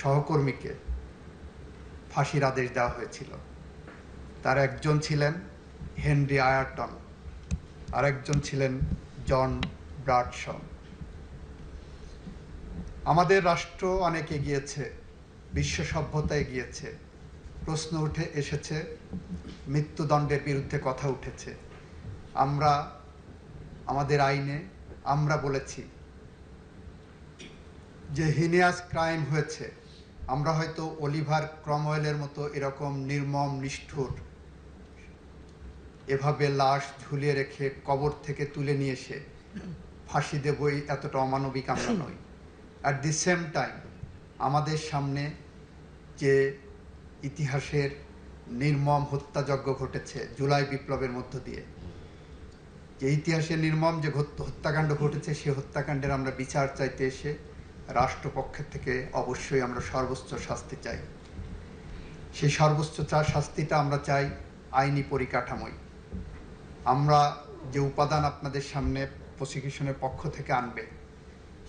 সহকর্মীকে ফাঁসির আদেশ দেওয়া হয়েছিল। তার একজন ছিলেন হেনরি আয়ারটন, আরেকজন ছিলেন জন ব্রাডশন। আমাদের রাষ্ট্র অনেক এগিয়েছে, বিশ্ব সভ্যতা এগিয়েছে, প্রশ্ন উঠে এসেছে, মৃত্যুদণ্ডের বিরুদ্ধে কথা উঠেছে। আমরা আমাদের আইনে আমরা বলেছি যে হিনিয়াস ক্রাইম হয়েছে। আমরা হয়তো অলিভার ক্রমওয়েলের মতো এরকম নির্মম নিষ্ঠুর এভাবে লাশ ঝুলিয়ে রেখে কবর থেকে তুলে নিয়ে এসে ফাঁসি দেবই এতটা অমানবিক আমরা নই। অ্যাট দি সেম টাইম আমাদের সামনে যে ইতিহাসের নির্মম হত্যাযজ্ঞ ঘটেছে জুলাই বিপ্লবের মধ্য দিয়ে, যে ইতিহাসের নির্মম যে হত্যাকাণ্ড ঘটেছে, সেই হত্যাকাণ্ডের আমরা বিচার চাইতে এসে রাষ্ট্রপক্ষের থেকে অবশ্যই আমরা সর্বোচ্চ শাস্তি চাই। সেই সর্বোচ্চ শাস্তিটা আমরা চাই আইনি পরিকাঠামোয়। আমরা যে উপাদান আপনাদের সামনে প্রসিকিউশনের পক্ষ থেকে আনবে,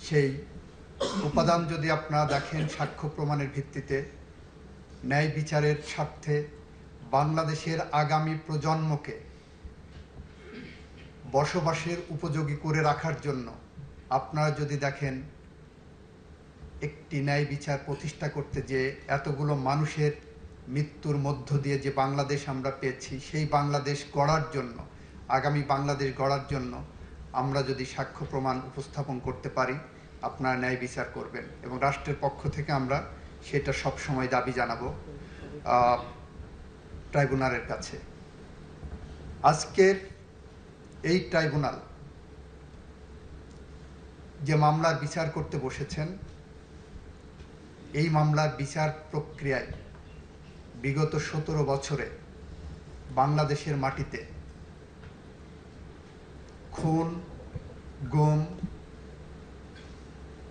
সেই উপাদান যদি আপনারা দেখেন সাক্ষ্য প্রমাণের ভিত্তিতে ন্যায় বিচারের স্বার্থে বাংলাদেশের আগামী প্রজন্মকে বসবাসের উপযোগী করে রাখার জন্য আপনারা যদি দেখেন একটি ন্যায় বিচার প্রতিষ্ঠা করতে যে এতগুলো মানুষের মৃত্যুর মধ্য দিয়ে যে বাংলাদেশ আমরা পেয়েছি, সেই বাংলাদেশ গড়ার জন্য, আগামী বাংলাদেশ গড়ার জন্য আমরা যদি সাক্ষ্য প্রমাণ উপস্থাপন করতে পারি, আপনারা ন্যায় বিচার করবেন। এবং রাষ্ট্রের পক্ষ থেকে আমরা সেটা সবসময় দাবি জানাবো ট্রাইব্যুনালের কাছে। আজকের এই ট্রাইব্যুনাল যে মামলার বিচার করতে বসেছেন, এই মামলার বিচার প্রক্রিয়ায় বিগত 17 বছরে বাংলাদেশের মাটিতে খুন, গুম,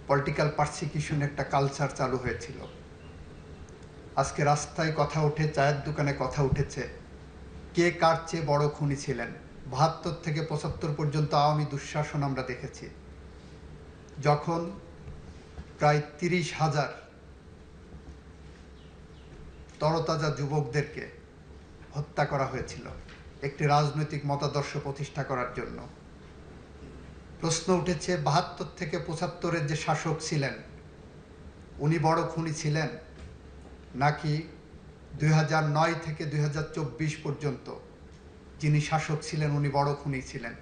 পলিটিক্যাল পারসিকিউশন একটা কালচার চালু হয়েছিল। আজকে রাস্তায় কথা ওঠে, চায়ের দোকানে কথা উঠেছে, কে কার চেয়ে বড় খুনি ছিলেন। ৭২ থেকে ৭৫ পর্যন্ত আওয়ামী দুঃশাসন আমরা দেখেছি, যখন প্রায় ৩০,০০০ তরতাজা যুবকদেরকে হত্যা করা হয়েছিল একটি রাজনৈতিক মতাদর্শ প্রতিষ্ঠা করার জন্য। প্রশ্ন উঠেছে ৭২ থেকে ৭৫-এর যে শাসক ছিলেন উনি বড় খুনি ছিলেন, নাকি ২০০৯ থেকে ২০২৪ পর্যন্ত যিনি শাসক ছিলেন উনি বড় খুনি ছিলেন।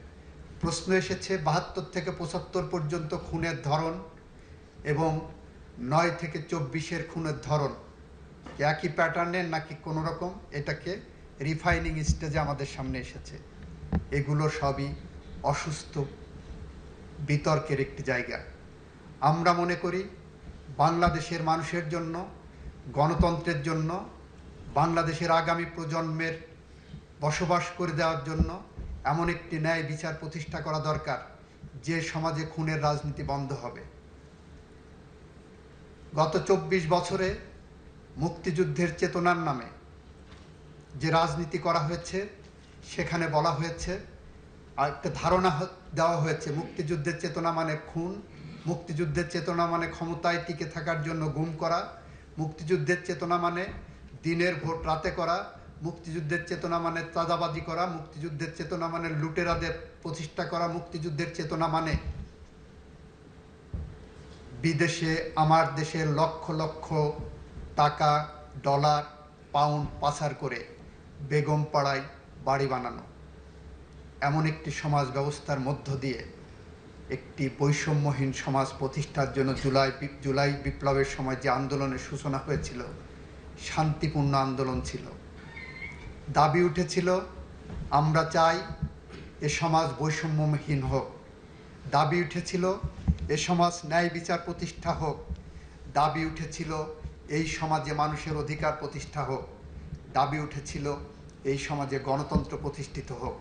প্রশ্ন এসেছে ৭২ থেকে ৭৫ পর্যন্ত খুনের ধরন এবং ৯ থেকে ২৪-এর খুনের ধরন একই প্যাটার্নের নাকি কোনো রকম এটাকে রিফাইনিং স্টেজে আমাদের সামনে এসেছে। এগুলো সবই অসুস্থ বিতর্কের একটি জায়গা। আমরা মনে করি বাংলাদেশের মানুষের জন্য, গণতন্ত্রের জন্য, বাংলাদেশের আগামী প্রজন্মের বসবাস করে দেওয়ার জন্য এমন একটি ন্যায় বিচার প্রতিষ্ঠা করা দরকার যে সমাজে খুনের রাজনীতি বন্ধ হবে। গত ২৪ বছরে মুক্তিযুদ্ধের চেতনার নামে যে রাজনীতি করা হয়েছে, সেখানে বলা হয়েছে, একটা ধারণা দেওয়া হয়েছে মুক্তিযুদ্ধের চেতনা মানে খুন, মুক্তিযুদ্ধের চেতনা মানে ক্ষমতায় টিকে থাকার জন্য গুম করা, মুক্তিযুদ্ধের চেতনা মানে দিনের ভোট রাতে করা, মুক্তিযুদ্ধের চেতনা মানে চাঁদাবাজি করা, মুক্তিযুদ্ধের চেতনা মানে লুটেরাদের প্রতিষ্ঠা করা, মুক্তিযুদ্ধের চেতনা মানে বিদেশে আমার দেশের লক্ষ লক্ষ টাকা, ডলার, পাউন্ড পাচার করে বেগম পাড়ায় বাড়ি বানানো। এমন একটি সমাজ ব্যবস্থার মধ্য দিয়ে একটি বৈষম্যহীন সমাজ প্রতিষ্ঠার জন্য জুলাই বিপ্লবের সময় যে আন্দোলনের সূচনা হয়েছিল, শান্তিপূর্ণ আন্দোলন ছিল। দাবি উঠেছিল আমরা চাই এ সমাজ বৈষম্যহীন হোক, দাবি উঠেছিল এ সমাজ ন্যায় বিচার প্রতিষ্ঠা হোক, দাবি উঠেছিল এই সমাজে মানুষের অধিকার প্রতিষ্ঠা হোক, দাবি উঠেছিল এই সমাজে গণতন্ত্র প্রতিষ্ঠিত হোক।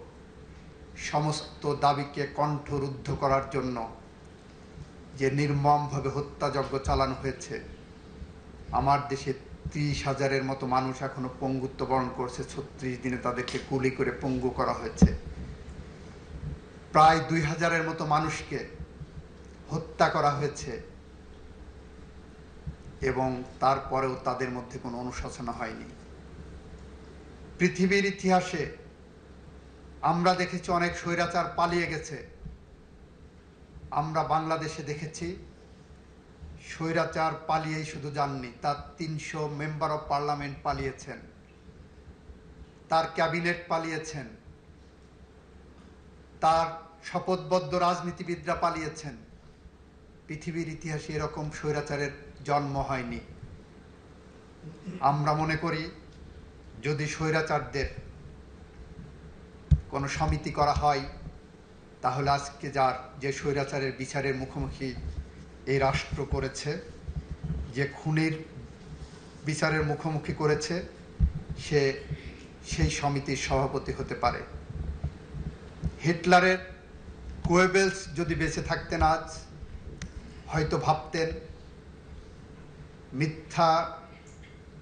সমস্ত দাবিকে কণ্ঠরুদ্ধ করার জন্য যে নির্মমভাবে হত্যাযজ্ঞ চালানো হয়েছে, আমার দেশে ৩০,০০০-এর মতো মানুষ এখনো পঙ্গুত্ব বরণ করছে। ৩৬ দিনে তাদেরকে গুলি করে পঙ্গু করা হয়েছে। প্রায় ২,০০০-এর মতো মানুষকে হত্যা করা হয়েছে। এবং তারপরেও তাদের মধ্যে কোনো অনুশোচনা হয়নি। পৃথিবীর ইতিহাসে আমরা দেখেছি অনেক স্বৈরাচার পালিয়ে গেছে। আমরা বাংলাদেশে দেখেছি স্বৈরাচার পালিয়েই শুধু যাননি, তার ৩০০ মেম্বার অফ পার্লামেন্ট পালিয়েছেন, তার ক্যাবিনেট পালিয়েছেন, তার শপথবদ্ধ রাজনীতিবিদরা পালিয়েছেন। পৃথিবীর ইতিহাসে এরকম স্বৈরাচারের জন্ম হয়নি। আমরা মনে করি যদি স্বৈরাচারদের কোনো সমিতি করা হয়, তাহলে আজকে যে স্বৈরাচারের বিচারের মুখোমুখি এই রাষ্ট্র করেছে, যে খুনির বিচারের মুখোমুখি করেছে, সে সেই সমিতির সভাপতি হতে পারে। হিটলারের গোয়েবেলস যদি বেঁচে থাকতেন আজ, হয়তো ভাবতেন মিথ্যা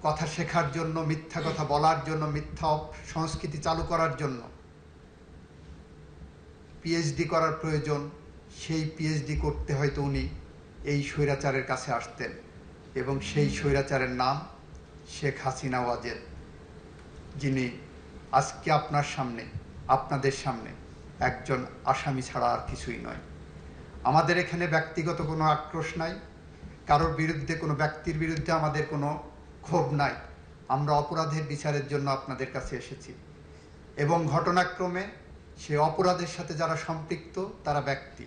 কথা শেখার জন্য, মিথ্যা কথা বলার জন্য, মিথ্যা সংস্কৃতি চালু করার জন্য পিএইচডি করার প্রয়োজন। সেই পিএইচডি করতে হয়তো উনি এই স্বৈরাচারের কাছে আসতেন, এবং সেই স্বৈরাচারের নাম শেখ হাসিনা ওয়াজেদ, যিনি আজকে আপনাদের সামনে একজন আসামি ছাড়া আর কিছুই নয়। আমাদের এখানে ব্যক্তিগত কোনো আক্রোশ নাই, কারোর বিরুদ্ধে, কোনো ব্যক্তির বিরুদ্ধে আমাদের কোনো ক্ষোভ নাই। আমরা অপরাধের বিচারের জন্য আপনাদের কাছে এসেছি, এবং ঘটনাক্রমে সে অপরাধের সাথে যারা সম্পৃক্ত তারা ব্যক্তি,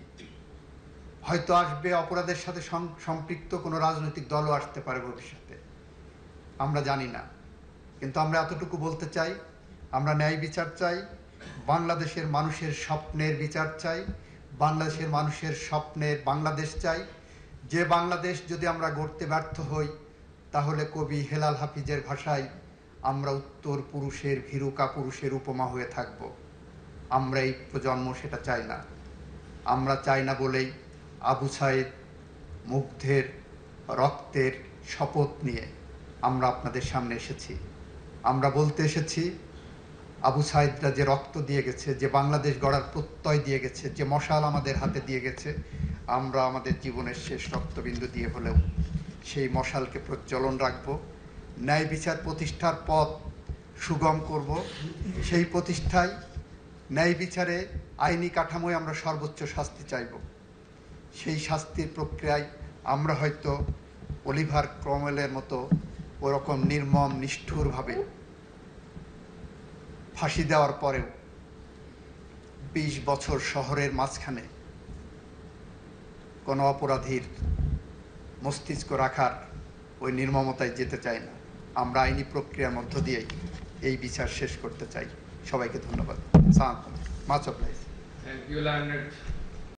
হয়তো আসবে অপরাধের সাথে সম্পৃক্ত কোনো রাজনৈতিক দলও আসতে পারে ভবিষ্যতে, আমরা জানি না। কিন্তু আমরা এতটুকু বলতে চাই, আমরা ন্যায় বিচার চাই, বাংলাদেশের মানুষের স্বপ্নের বিচার চাই, বাংলাদেশের মানুষের স্বপ্নের বাংলাদেশ চাই। যে বাংলাদেশ যদি আমরা গড়তে ব্যর্থ হই, তাহলে কবি হেলাল হাফিজের ভাষায় আমরা উত্তর পুরুষের ভীরু কাপুরুষের উপমা হয়ে থাকব। আমরা এই প্রজন্ম সেটা চাই না। আমরা চাই না বলেই আবু সাইদ মুগ্ধের রক্তের শপথ নিয়ে আমরা আপনাদের সামনে এসেছি। আমরা বলতে এসেছি, আবু সাইদরা যে রক্ত দিয়ে গেছে, যে বাংলাদেশ গড়ার প্রত্যয় দিয়ে গেছে, যে মশাল আমাদের হাতে দিয়ে গেছে, আমরা আমাদের জীবনের শেষ রক্তবিন্দু দিয়ে হলেও সেই মশালকে প্রজ্বলন রাখব। ন্যায় বিচার প্রতিষ্ঠার পথ সুগম করব। সেই প্রতিষ্ঠায়, ন্যায় বিচারে, আইনি কাঠামোয় আমরা সর্বোচ্চ শাস্তি চাইব। সেই শাস্তির প্রক্রিয়ায় আমরা হয়তো অলিভার ক্রমওয়েলের মতো ওরকম নির্মম নিষ্ঠুরভাবে ফাঁসি দেওয়ার পরেও ২০ বছর শহরের মাঝখানে কোনো অপরাধীর মস্তিষ্ক রাখার ওই নির্মমতায় যেতে চাই না। আমরা আইনি প্রক্রিয়ার মধ্য দিয়েই এই বিচার শেষ করতে চাই। সবাইকে ধন্যবাদ। Much oblige. Thank you, Leonard.